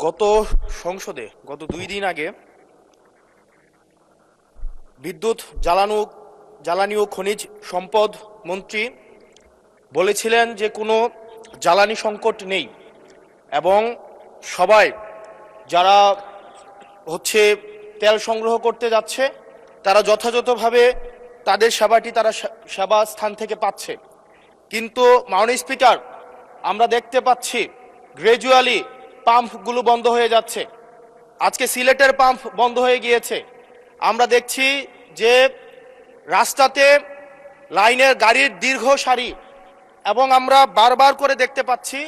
গত সংসদে গত 2 দিন আগে বিদ্যুৎ জ্বালানি ও খনিজ সম্পদ মন্ত্রী বলেছিলেন যে কোনো জ্বালানি সংকট নেই এবং সবাই যারা তেল সংগ্রহ করতে যাচ্ছে তারা যথাযথভাবে তাদের সেবা স্থান থেকে পাচ্ছে। কিন্তু মাননীয় স্পিকার, আমরা দেখতে পাচ্ছি গ্র্যাজুয়ালি পাম্পগুলো বন্ধ হয়ে যাচ্ছে। আজকে সিলেটের পাম্প বন্ধ হয়ে গিয়েছে। আমরা দেখছি যে রাস্তাতে লাইনের গাড়ির দীর্ঘ সারি এবং আমরা বারবার করে দেখতে পাচ্ছি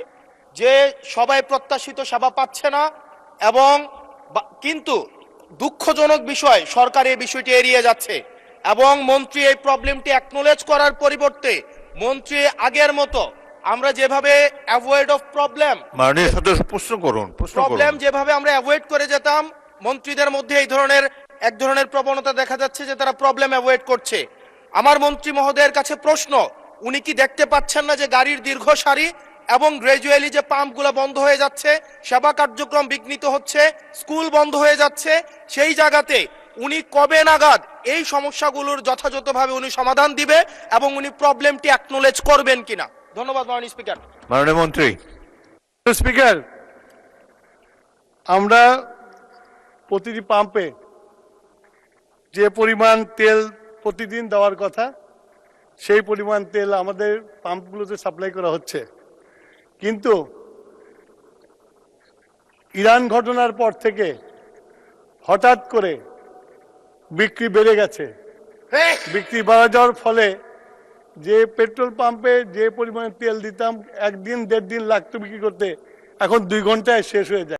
যে সবাই প্রত্যাশিত সেবা পাচ্ছে না। এবং কিন্তু দুঃখজনক বিষয়, সরকার এই বিষয়টি এড়িয়ে যাচ্ছে এবং মন্ত্রী এই প্রবলেমটি অ্যাকনোলেজ করার পরিবর্তে মন্ত্রী আগের মতো আমরা যেভাবে অ্যাভয়েড অফ প্রবলেম মাননীয় সদস্য প্রবলেম যেভাবে আমরা অ্যাভয়েড করে যেতাম, মন্ত্রীদের মধ্যে এক ধরনের প্রবণতা দেখা যাচ্ছে যে তারা প্রবলেম অ্যাভয়েড করছে। আমার মন্ত্রী মহোদয়ের কাছে প্রশ্ন, উনি কি দেখতে পাচ্ছেন না যে গাড়ির দীর্ঘ সারি এবং গ্র্যাজুয়ালি যে পাম্পগুলো বন্ধ হয়ে যাচ্ছে, সেবা কার্যক্রম বিঘ্নিত হচ্ছে, স্কুল বন্ধ হয়ে যাচ্ছে? সেই জায়গাতে উনি কবে নাগাদ এই সমস্যাগুলোর যথাযথভাবে উনি সমাধান দিবে এবং উনি প্রবলেমটি অ্যাকনোলেজ করবেন কিনা? ধন্যবাদ মাননীয় স্পিকার। মাননীয় মন্ত্রী। স্পিকার, আমরা প্রতিটি পাম্পে যে পরিমাণ তেল প্রতিদিন দেওয়ার কথা সেই পরিমাণ তেল আমাদের পাম্পগুলোতে সাপ্লাই করা হচ্ছে, কিন্তু ইরান ঘটনার পর থেকে হঠাৎ করে বিক্রি বেড়ে গেছে। বিক্রি বাড়া যাওয়ার ফলে যে পেট্রোল পাম্পে যে পরিমাণে তেল দিতাম 1 দিন 1.5 দিন লাগতো বিক্রি করতে, এখন 2 ঘন্টায় শেষ হয়ে যায়।